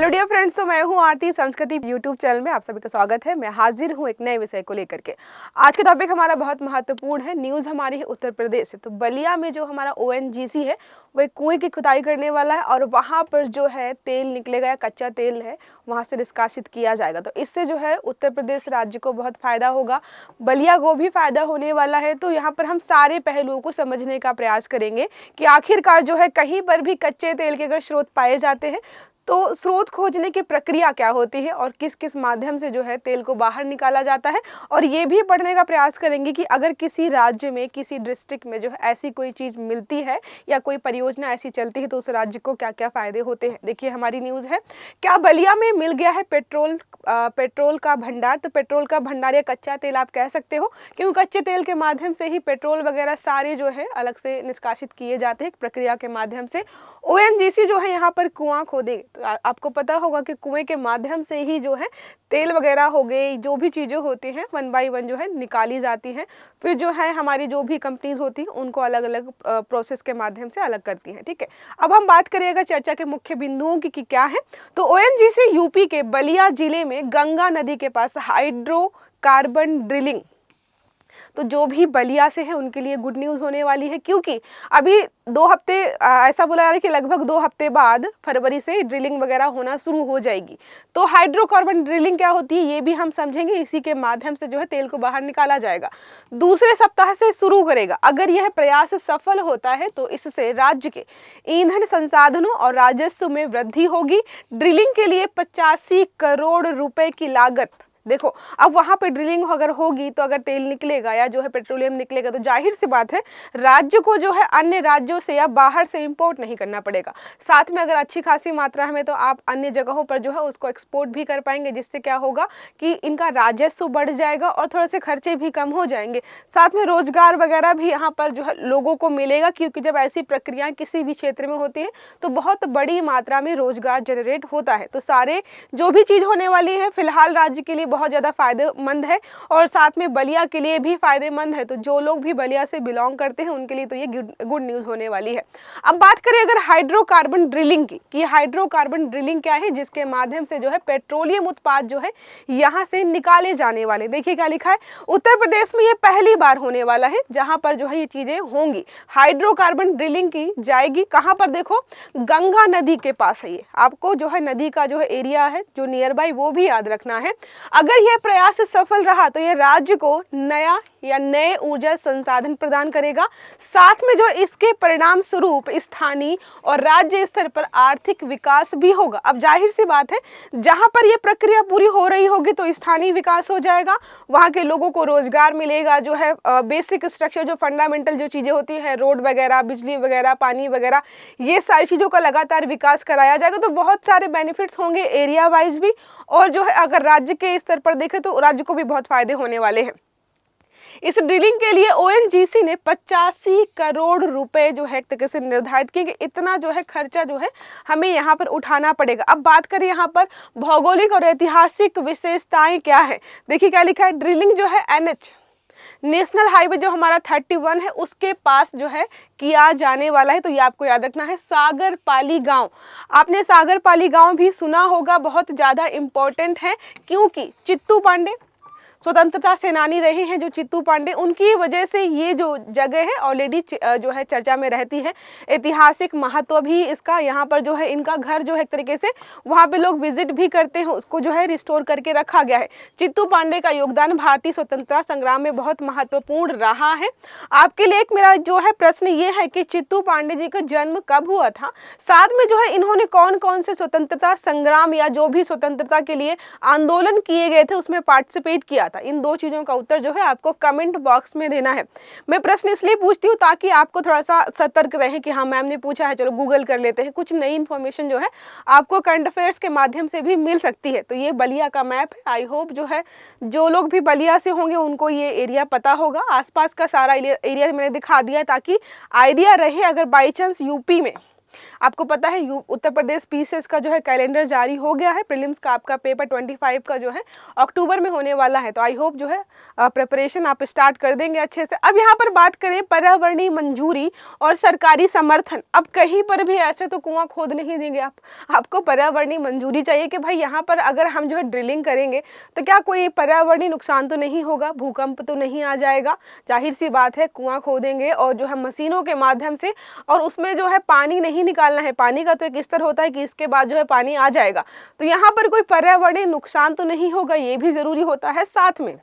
Hello dear friends, तो मैं हूं आरती संस्कृति यूट्यूब चैनल में आप सभी का स्वागत है। मैं हाजिर हूं एक नए विषय को लेकर के। आज का टॉपिक हमारा बहुत महत्वपूर्ण है। न्यूज़ हमारी है उत्तर प्रदेश से। तो बलिया में जो हमारा ONGC है वो एक कुएं की खुदाई करने वाला है और वहां पर जो है तेल निकलेगा या कच्चा तेल है वहां से निष्कासित किया जाएगा। तो इससे जो है उत्तर प्रदेश राज्य को बहुत फायदा होगा, बलिया को भी फायदा होने वाला है। तो यहाँ पर हम सारे पहलुओं को समझने का प्रयास करेंगे कि आखिरकार जो है कहीं पर भी कच्चे तेल के अगर स्रोत पाए जाते हैं तो स्रोत खोजने की प्रक्रिया क्या होती है और किस किस माध्यम से जो है तेल को बाहर निकाला जाता है। और ये भी पढ़ने का प्रयास करेंगे कि अगर किसी राज्य में किसी डिस्ट्रिक्ट में जो है ऐसी कोई चीज़ मिलती है या कोई परियोजना ऐसी चलती है तो उस राज्य को क्या क्या फ़ायदे होते हैं। देखिए हमारी न्यूज़ है, क्या बलिया में मिल गया है पेट्रोल का भंडार। तो पेट्रोल का भंडार या कच्चा तेल आप कह सकते हो, क्योंकि कच्चे तेल के माध्यम से ही पेट्रोल वगैरह सारे जो है अलग से निष्कासित किए जाते हैं प्रक्रिया के माध्यम से। ONGC जो है यहाँ पर कुआं खोदेंगे। तो आपको पता होगा कि कुएं के माध्यम से ही जो है तेल वगैरह हो गए, जो भी चीज़ें होती हैं 1 बाय 1 जो है निकाली जाती हैं। फिर जो है हमारी जो भी कंपनीज होती हैं उनको अलग अलग प्रोसेस के माध्यम से अलग करती हैं। ठीक है, अब हम बात करिएगा चर्चा के मुख्य बिंदुओं की कि क्या है। तो ONGC यूपी के बलिया जिले में गंगा नदी के पास हाइड्रोकार्बन ड्रिलिंग, तो जो भी बलिया से है उनके लिए गुड न्यूज़ होने वाली है, क्योंकि अभी 2 हफ्ते ऐसा बोला जा रहा है कि लगभग 2 हफ्ते बाद फरवरी से ड्रिलिंग वगैरह होना शुरू हो जाएगी। तो हाइड्रोकार्बन ड्रिलिंग क्या होती है ये भी हम समझेंगे। इसी के माध्यम से जो है तेल को बाहर निकाला जाएगा। दूसरे सप्ताह से शुरू करेगा। अगर यह प्रयास सफल होता है तो इससे राज्य के ईंधन संसाधनों और राजस्व में वृद्धि होगी। ड्रिलिंग के लिए 85 करोड़ रुपए की लागत। देखो अब वहाँ पे ड्रिलिंग अगर होगी तो अगर तेल निकलेगा या जो है पेट्रोलियम निकलेगा तो जाहिर सी बात है राज्य को जो है अन्य राज्यों से या बाहर से इंपोर्ट नहीं करना पड़ेगा। साथ में अगर अच्छी खासी मात्रा में तो आप अन्य जगहों पर जो है उसको एक्सपोर्ट भी कर पाएंगे, जिससे क्या होगा कि इनका राजस्व बढ़ जाएगा और थोड़े से खर्चे भी कम हो जाएंगे। साथ में रोजगार वगैरह भी यहाँ पर जो है लोगों को मिलेगा, क्योंकि जब ऐसी प्रक्रियाएँ किसी भी क्षेत्र में होती है तो बहुत बड़ी मात्रा में रोजगार जनरेट होता है। तो सारे जो भी चीज़ होने वाली है फिलहाल राज्य के लिए बहुत ज़्यादा फायदेमंद है और साथ में बलिया के लिए भी फायदेमंद है। तो जो लोग भी बलिया से बिलोंग करते हैं उनके लिए तो ये गुड न्यूज़ होने वाली है। अब बात करें अगर हाइड्रोकार्बन ड्रिलिंग की, कि हाइड्रोकार्बन ड्रिलिंग क्या है, जिसके माध्यम से जो है पेट्रोलियम उत्पाद जो है यहाँ से निकाले जाने वाले। देखिए क्या लिखा है, उत्तर प्रदेश में ये पहली बार होने वाला है जहाँ पर जो है ये चीज़ें होंगी। हाइड्रोकार्बन ड्रिलिंग की जाएगी कहाँ पर, देखो गंगा नदी के पास है। ये आपको जो है नदी का जो है एरिया है जो नियर बाई वो भी याद रखना है। अगर यह प्रयास सफल रहा तो यह राज्य को नया या नए ऊर्जा संसाधन प्रदान करेगा। साथ में जो इसके परिणाम स्वरूप स्थानीय और राज्य स्तर पर आर्थिक विकास भी होगा। अब जाहिर सी बात है जहां पर यह प्रक्रिया पूरी हो रही होगी तो स्थानीय विकास हो जाएगा, वहां के लोगों को रोजगार मिलेगा। जो है बेसिक स्ट्रक्चर जो फंडामेंटल जो चीजें होती है, रोड वगैरह, बिजली वगैरह, पानी वगैरह, ये सारी चीजों का लगातार विकास कराया जाएगा। तो बहुत सारे बेनिफिट्स होंगे एरिया वाइज भी, और जो है अगर राज्य के स्तर पर देखें तो राज्य को भी बहुत फायदे होने वाले हैं। इस ड्रिलिंग के लिए ONGC ने 85 करोड़ रुपए जो है एक तरीके से निर्धारित किए कि इतना जो है खर्चा जो है हमें यहाँ पर उठाना पड़ेगा। अब बात करें यहाँ पर भौगोलिक और ऐतिहासिक विशेषताएं क्या है। देखिए क्या लिखा है, ड्रिलिंग जो है NH नेशनल हाईवे जो हमारा 31 है उसके पास जो है किया जाने वाला है। तो ये आपको याद रखना है। सागर पाली गांव, आपने सागर पाली गांव भी सुना होगा, बहुत ज़्यादा इम्पोर्टेंट है क्योंकि चित्तू पांडे स्वतंत्रता सेनानी रहे हैं जो चित्तू पांडे, उनकी वजह से ये जो जगह है ऑलरेडी जो है चर्चा में रहती है। ऐतिहासिक महत्व भी इसका, यहाँ पर जो है इनका घर जो है एक तरीके से वहाँ पे लोग विजिट भी करते हैं, उसको जो है रिस्टोर करके रखा गया है। चित्तू पांडे का योगदान भारतीय स्वतंत्रता संग्राम में बहुत महत्वपूर्ण रहा है। आपके लिए एक मेरा जो है प्रश्न ये है कि चित्तू पांडे जी का जन्म कब हुआ था, साथ में जो है इन्होंने कौन कौन से स्वतंत्रता संग्राम या जो भी स्वतंत्रता के लिए आंदोलन किए गए थे उसमें पार्टिसिपेट किया था। इन 2 चीजों का उत्तर जो है आपको कमेंट बॉक्स में देना है। मैं प्रश्न इसलिए पूछती हूँ ताकि आपको थोड़ा सा सतर्क रहे कि हाँ मैम ने पूछा है, चलो गूगल कर लेते हैं। कुछ नई इन्फॉर्मेशन जो है आपको करंट अफेयर्स के माध्यम से भी मिल सकती है। तो ये बलिया का मैप है। आई होप जो है जो लोग भी बलिया से होंगे उनको ये एरिया पता होगा। आसपास का सारा एरिया मैंने दिखा दिया है ताकि आइडिया रहे अगर बाई चांस यूपी में आपको पता है उत्तर प्रदेश पीसीएस का जो है कैलेंडर जारी हो गया है। प्रीलिम्स का आपका पेपर 25 का जो है अक्टूबर में होने वाला है। तो आई होप जो है प्रिपरेशन आप स्टार्ट कर देंगे अच्छे से। अब यहाँ पर बात करें पर्यावरणीय मंजूरी और सरकारी समर्थन। अब कहीं पर भी ऐसे तो कुआं खोद नहीं देंगे आपको पर्यावरणीय मंजूरी चाहिए कि भाई यहाँ पर अगर हम जो है ड्रिलिंग करेंगे तो क्या कोई पर्यावरणीय नुकसान तो नहीं होगा, भूकंप तो नहीं आ जाएगा। जाहिर सी बात है कुआं खोदेंगे और जो है मशीनों के माध्यम से, और उसमें जो है पानी नहीं निकालना है। पानी का तो एक स्तर होता है कि इसके बाद जो है पानी आ जाएगा, तो यहाँ पर कोई पर्यावरणीय नुकसान तो नहीं होगा, ये भी जरूरी होता है। साथ में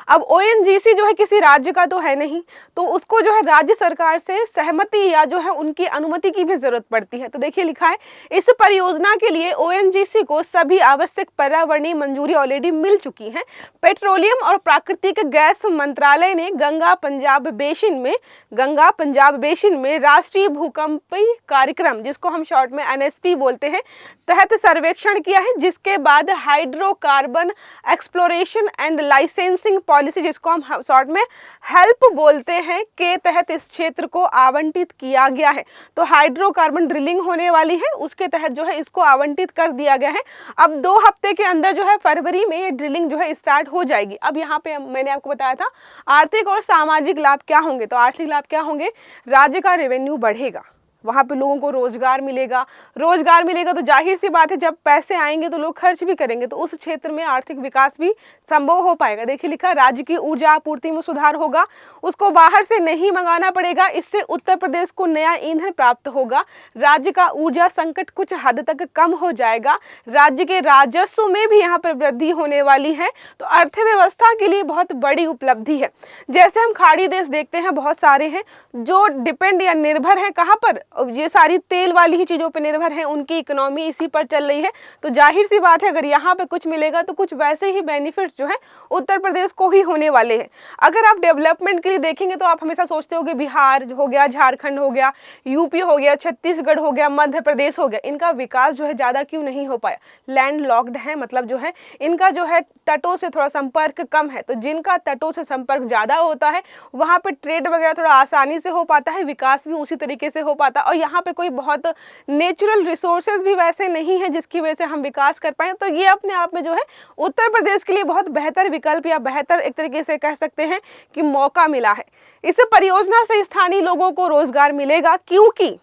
अब ओएनजीसी जो है किसी राज्य का तो है नहीं, तो उसको जो है राज्य सरकार से सहमति या जो है उनकी अनुमति की भी जरूरत पड़ती है। तो देखिए लिखा है, इस परियोजना के लिए ओएनजीसी को सभी आवश्यक पर्यावरणीय मंजूरी ऑलरेडी मिल चुकी है। पेट्रोलियम और प्राकृतिक गैस मंत्रालय ने गंगा पंजाब बेसिन में राष्ट्रीय भूकंपीय कार्यक्रम, जिसको हम शॉर्ट में एनएसपी बोलते हैं, तहत सर्वेक्षण किया है, जिसके बाद hydrocarbon exploration and licensing policy, जिसको हम शॉर्ट में हेल्प बोलते हैं, के तहत इस क्षेत्र को आवंटित किया गया है। तो हाइड्रोकार्बन ड्रिलिंग होने वाली है, उसके तहत जो है इसको आवंटित कर दिया गया है। अब 2 हफ्ते के अंदर जो है फरवरी में ये ड्रिलिंग जो है स्टार्ट हो जाएगी। अब यहाँ पे मैंने आपको बताया था आर्थिक और सामाजिक लाभ क्या होंगे। तो आर्थिक लाभ क्या होंगे, राज्य का रेवेन्यू बढ़ेगा, वहाँ पे लोगों को रोजगार मिलेगा तो जाहिर सी बात है जब पैसे आएंगे तो लोग खर्च भी करेंगे, तो उस क्षेत्र में आर्थिक विकास भी संभव हो पाएगा। देखिए लिखा, राज्य की ऊर्जा आपूर्ति में सुधार होगा, उसको बाहर से नहीं मंगाना पड़ेगा, इससे उत्तर प्रदेश को नया ईंधन प्राप्त होगा, राज्य का ऊर्जा संकट कुछ हद तक कम हो जाएगा, राज्य के राजस्व में भी यहाँ पर वृद्धि होने वाली है। तो अर्थव्यवस्था के लिए बहुत बड़ी उपलब्धि है। जैसे हम खाड़ी देश देखते हैं, बहुत सारे हैं जो डिपेंड या निर्भर हैं कहाँ पर, ये सारी तेल वाली ही चीज़ों पे निर्भर है, उनकी इकोनॉमी इसी पर चल रही है। तो जाहिर सी बात है अगर यहाँ पे कुछ मिलेगा तो कुछ वैसे ही बेनिफिट्स जो है उत्तर प्रदेश को ही होने वाले हैं। अगर आप डेवलपमेंट के लिए देखेंगे तो आप हमेशा सोचते हो कि बिहार हो गया, झारखंड हो गया, यूपी हो गया, छत्तीसगढ़ हो गया, मध्य प्रदेश हो गया, इनका विकास जो है ज़्यादा क्यों नहीं हो पाया। लैंड लॉक्ड है, मतलब जो है इनका जो है तटों से थोड़ा संपर्क कम है। तो जिनका तटों से संपर्क ज़्यादा होता है वहाँ पर ट्रेड वगैरह थोड़ा आसानी से हो पाता है, विकास भी उसी तरीके से हो पाता है। और यहाँ पे कोई बहुत नेचुरल रिसोर्सेज भी वैसे नहीं है जिसकी वजह से हम विकास कर पाए। तो ये अपने आप में जो है उत्तर प्रदेश के लिए बहुत बेहतर विकल्प या बेहतर एक तरीके से कह सकते हैं कि मौका मिला है। इस परियोजना से स्थानीय लोगों को रोजगार मिलेगा, क्योंकि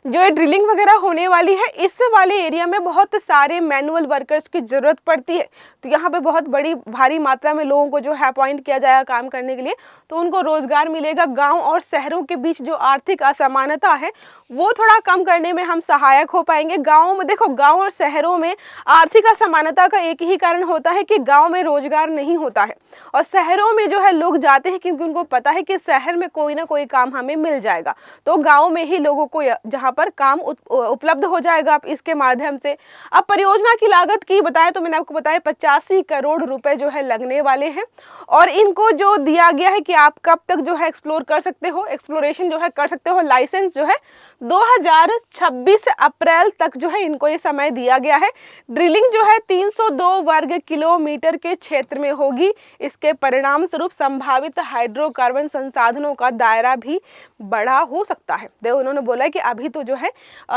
जो ड्रिलिंग वगैरह होने वाली है इस वाले एरिया में बहुत सारे मैनुअल वर्कर्स की जरूरत पड़ती है। तो यहाँ पे बहुत बड़ी भारी मात्रा में लोगों को जो है अपॉइंट किया जाएगा काम करने के लिए, तो उनको रोजगार मिलेगा। गांव और शहरों के बीच जो आर्थिक असमानता है वो थोड़ा कम करने में हम सहायक हो पाएंगे। गाँव में देखो, गाँव और शहरों में आर्थिक असमानता का एक ही कारण होता है कि गाँव में रोजगार नहीं होता है, और शहरों में जो है लोग जाते हैं क्योंकि उनको पता है कि शहर में कोई ना कोई काम हमें मिल जाएगा। तो गाँव में ही लोगों को जहाँ पर काम उपलब्ध हो जाएगा आप इसके माध्यम से। अब परियोजना की लागत की बताएं तो मैंने आपको बताया 85 करोड़ रुपए जो है लगने वाले हैं, और इनको जो दिया गया है कि आप कब तक जो है एक्सप्लोर कर सकते हो, एक्सप्लोरेशन जो है कर सकते हो। लाइसेंस जो है 2026 अप्रैल तक जो है इनको ये समय दिया गया है। ड्रिलिंग जो है 302 वर्ग किलोमीटर के क्षेत्र में होगी। इसके परिणाम स्वरूप संभावित हाइड्रोकार्बन संसाधनों का दायरा भी बड़ा हो सकता है। देखो उन्होंने बोला है कि अभी तो जो है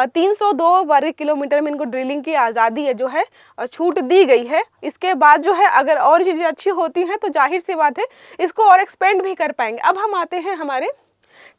302 वर्ग किलोमीटर में इनको ड्रिलिंग की आज़ादी है जो है छूट दी गई है। इसके बाद जो है अगर और चीज़ें अच्छी होती हैं तो जाहिर सी बात है इसको और एक्सपेंड भी कर पाएंगे। अब हम आते हैं हमारे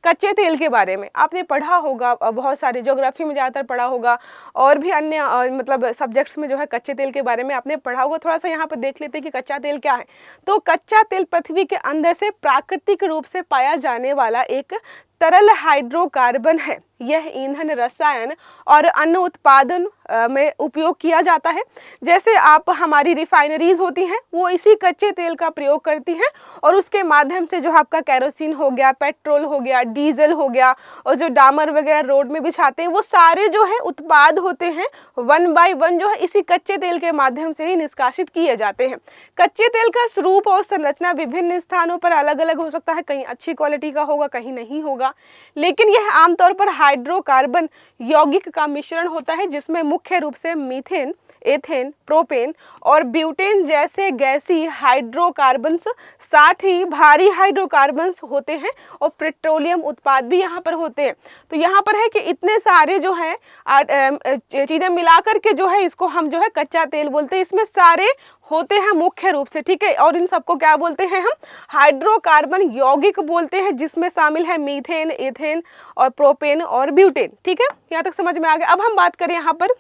कच्चे तेल के बारे में। आपने पढ़ा होगा, बहुत सारे ज्योग्राफी में ज़्यादातर पढ़ा होगा, और भी अन्य मतलब सब्जेक्ट्स में जो है कच्चे तेल के बारे में आपने पढ़ा होगा। थोड़ा सा यहाँ पर देख लेते हैं कि कच्चा तेल क्या है। तो कच्चा तेल पृथ्वी के अंदर से प्राकृतिक रूप से पाया जाने वाला एक तरल हाइड्रोकार्बन है। यह ईंधन, रसायन और अन्य उत्पादन में उपयोग किया जाता है। जैसे आप हमारी रिफाइनरीज होती हैं वो इसी कच्चे तेल का प्रयोग करती हैं, और उसके माध्यम से जो आपका कैरोसिन हो गया, पेट्रोल हो गया, डीजल हो गया, और जो डामर वगैरह रोड में बिछाते हैं वो सारे जो है उत्पाद होते हैं 1 बाय 1 जो है इसी कच्चे तेल के माध्यम से ही निष्कासित किए जाते हैं। कच्चे तेल का स्वरूप और संरचना विभिन्न स्थानों पर अलग अलग हो सकता है, कहीं अच्छी क्वालिटी का होगा, कहीं नहीं होगा। होगा, लेकिन यह आमतौर पर हाइड्रोकार्बन यौगिक का मिश्रण होता है जिसमें मुख्य रूप से मीथेन, एथेन, प्रोपेन और ब्यूटेन जैसे गैसीय हाइड्रोकार्बन्स, साथ ही भारी हाइड्रोकार्बन्स होते हैं और पेट्रोलियम उत्पाद भी यहाँ पर होते हैं। तो यहाँ पर है कि इतने सारे जो है चीज़ें मिलाकर के जो है इसको हम जो है कच्चा तेल बोलते हैं। इसमें सारे होते हैं मुख्य रूप से, ठीक है, और इन सबको क्या बोलते हैं हम? हाइड्रोकार्बन यौगिक बोलते हैं, जिसमें शामिल है मीथेन, एथेन और प्रोपेन और ब्यूटेन। ठीक है, यहाँ तक समझ में आ गया। अब हम बात करें यहाँ पर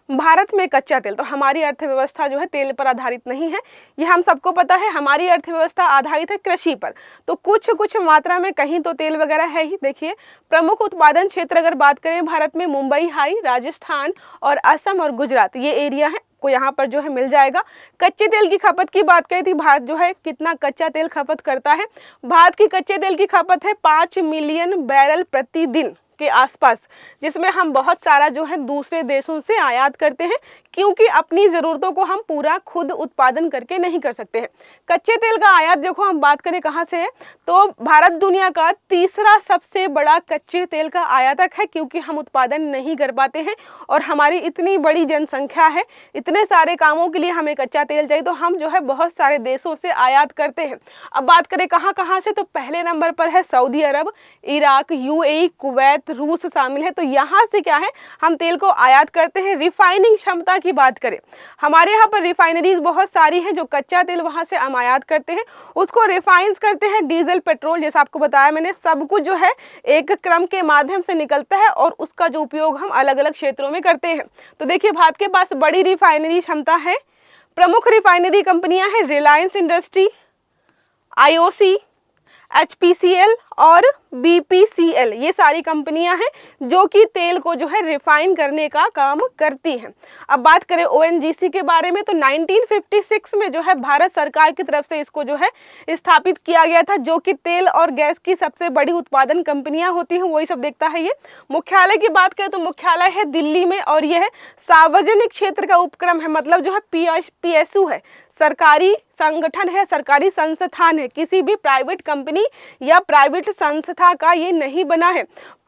भारत में कच्चा तेल। तो हमारी अर्थव्यवस्था जो है तेल पर आधारित नहीं है, ये हम सबको पता है। हमारी अर्थव्यवस्था आधारित है कृषि पर, तो कुछ मात्रा में कहीं तो तेल वगैरह है ही। देखिए, प्रमुख उत्पादन क्षेत्र अगर बात करें भारत में, मुंबई हाई, राजस्थान और असम और गुजरात, ये एरिया है को यहाँ पर जो है मिल जाएगा। कच्चे तेल की खपत की बात करें तो भारत जो है कितना कच्चा तेल खपत करता है? भारत की कच्चे तेल की खपत है 5 मिलियन बैरल प्रतिदिन के आसपास, जिसमें हम बहुत सारा जो है दूसरे देशों से आयात करते हैं, क्योंकि अपनी ज़रूरतों को हम पूरा खुद उत्पादन करके नहीं कर सकते हैं। कच्चे तेल का आयात देखो, हम बात करें कहाँ से है, तो भारत दुनिया का तीसरा सबसे बड़ा कच्चे तेल का आयातक है, क्योंकि हम उत्पादन नहीं कर पाते हैं और हमारी इतनी बड़ी जनसंख्या है, इतने सारे कामों के लिए हमें कच्चा तेल चाहिए, तो हम जो है बहुत सारे देशों से आयात करते हैं। अब बात करें कहाँ से, तो पहले नंबर पर है सऊदी अरब, इराक, यूएई, कुवैत, रूस शामिल है। तो यहाँ से क्या है, हम तेल को आयात करते हैं। रिफाइनिंग क्षमता की बात करें, हमारे यहाँ पर रिफाइनरीज बहुत सारी हैं, जो कच्चा तेल वहाँ से हम आयात करते हैं, उसको रिफाइंस करते हैं। डीजल, पेट्रोल, जैसा आपको बताया मैंने, सब कुछ जो है एक क्रम के माध्यम से निकलता है और उसका जो उपयोग हम अलग अलग क्षेत्रों में करते हैं। तो देखिए, भारत के पास बड़ी रिफाइनरी क्षमता है। प्रमुख रिफाइनरी कंपनियां हैं रिलायंस इंडस्ट्री, आईओसी, HPCL और BPCL, ये सारी कंपनियां हैं जो कि तेल को जो है रिफाइन करने का काम करती हैं। अब बात करें ONGC के बारे में, तो 1956 में जो है भारत सरकार की तरफ से इसको जो है स्थापित किया गया था, जो कि तेल और गैस की सबसे बड़ी उत्पादन कंपनियां होती हैं, वही सब देखता है ये। मुख्यालय की बात करें तो मुख्यालय है दिल्ली में, और यह सार्वजनिक क्षेत्र का उपक्रम है, मतलब जो है PSU है, सरकारी संगठन है, सरकारी संस्थान है, किसी भी प्राइवेट कंपनी या प्राइवेट संस्था का ये नहीं बना है।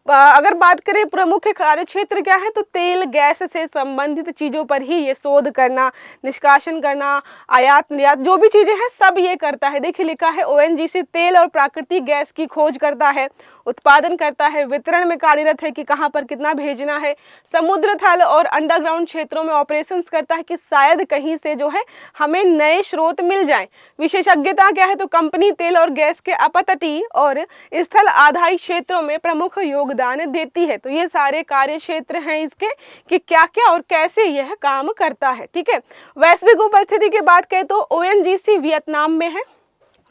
अगर बात करें प्रमुख कार्य क्षेत्र क्या है, तो तेल गैस से संबंधित चीज़ों पर ही ये शोध करना, निष्कासन करना, आयात निर्यात जो भी चीज़ें हैं सब ये करता है। देखिए, लिखा है ONGC तेल और प्राकृतिक गैस की खोज करता है, उत्पादन करता है, वितरण में कार्यरत है कि कहाँ पर कितना भेजना है, समुद्र तल और अंडरग्राउंड क्षेत्रों में ऑपरेशंस करता है कि शायद कहीं से जो है हमें नए स्रोत मिल जाए। विशेषज्ञता क्या है, तो कंपनी तेल और गैस के अपतटीय और स्थल आधारित क्षेत्रों में प्रमुख योगदान देती है। तो ये सारे कार्य क्षेत्र हैं इसके कि क्या क्या और कैसे यह काम करता है। ठीक है, वैश्विक उपस्थिति की बात करें तो ONGC वियतनाम में है,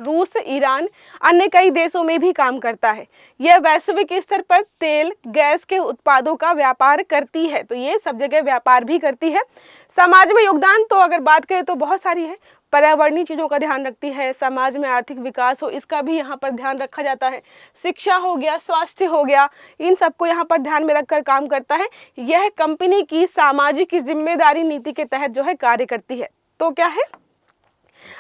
रूस, ईरान, अन्य कई देशों में भी काम करता है। यह वैश्विक स्तर पर तेल गैस के उत्पादों का व्यापार करती है, तो ये सब जगह व्यापार भी करती है। समाज में योगदान तो अगर बात करें तो बहुत सारी है, पर्यावरणीय चीज़ों का ध्यान रखती है, समाज में आर्थिक विकास हो इसका भी यहाँ पर ध्यान रखा जाता है, शिक्षा हो गया, स्वास्थ्य हो गया, इन सबको यहाँ पर ध्यान में रखकर काम करता है। यह कंपनी की सामाजिक जिम्मेदारी नीति के तहत जो है कार्य करती है। तो क्या है,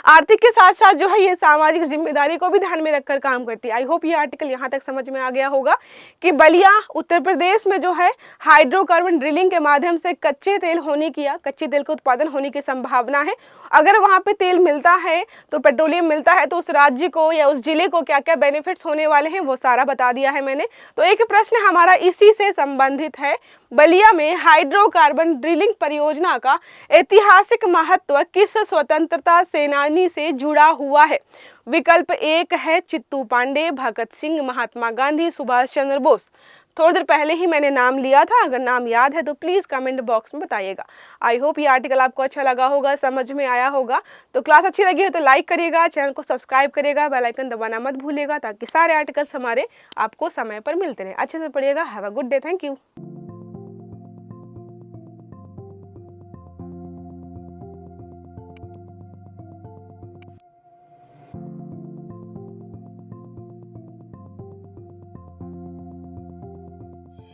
आर्थिक के साथ साथ जो है ये सामाजिक जिम्मेदारी को भी ध्यान में रखकर काम करती है। आई होप ये आर्टिकल यहाँ तक समझ में आ गया होगा कि बलिया उत्तर प्रदेश में जो है हाइड्रोकार्बन ड्रिलिंग के माध्यम से कच्चे तेल के उत्पादन होने की संभावना है। अगर वहाँ पे तेल मिलता है तो पेट्रोलियम मिलता है, तो उस राज्य को या उस जिले को क्या क्या बेनिफिट्स होने वाले हैं वो सारा बता दिया है मैंने। तो एक प्रश्न हमारा इसी से संबंधित है, बलिया में हाइड्रोकार्बन ड्रिलिंग परियोजना का ऐतिहासिक महत्व किस स्वतंत्रता सेनानी से जुड़ा हुआ है? विकल्प 1 है चित्तू पांडे, भगत सिंह, महात्मा गांधी, सुभाष चंद्र बोस। थोड़ी देर पहले ही मैंने नाम लिया था, अगर नाम याद है तो प्लीज़ कमेंट बॉक्स में बताइएगा। आई होप ये आर्टिकल आपको अच्छा लगा होगा, समझ में आया होगा। तो क्लास अच्छी लगी हो तो लाइक करिएगा, चैनल को सब्सक्राइब करिएगा, बेल आइकन दबाना मत भूलिएगा, ताकि सारे आर्टिकल्स हमारे आपको समय पर मिलते रहें। अच्छे से पढ़िएगा। Have a good day. Thank you.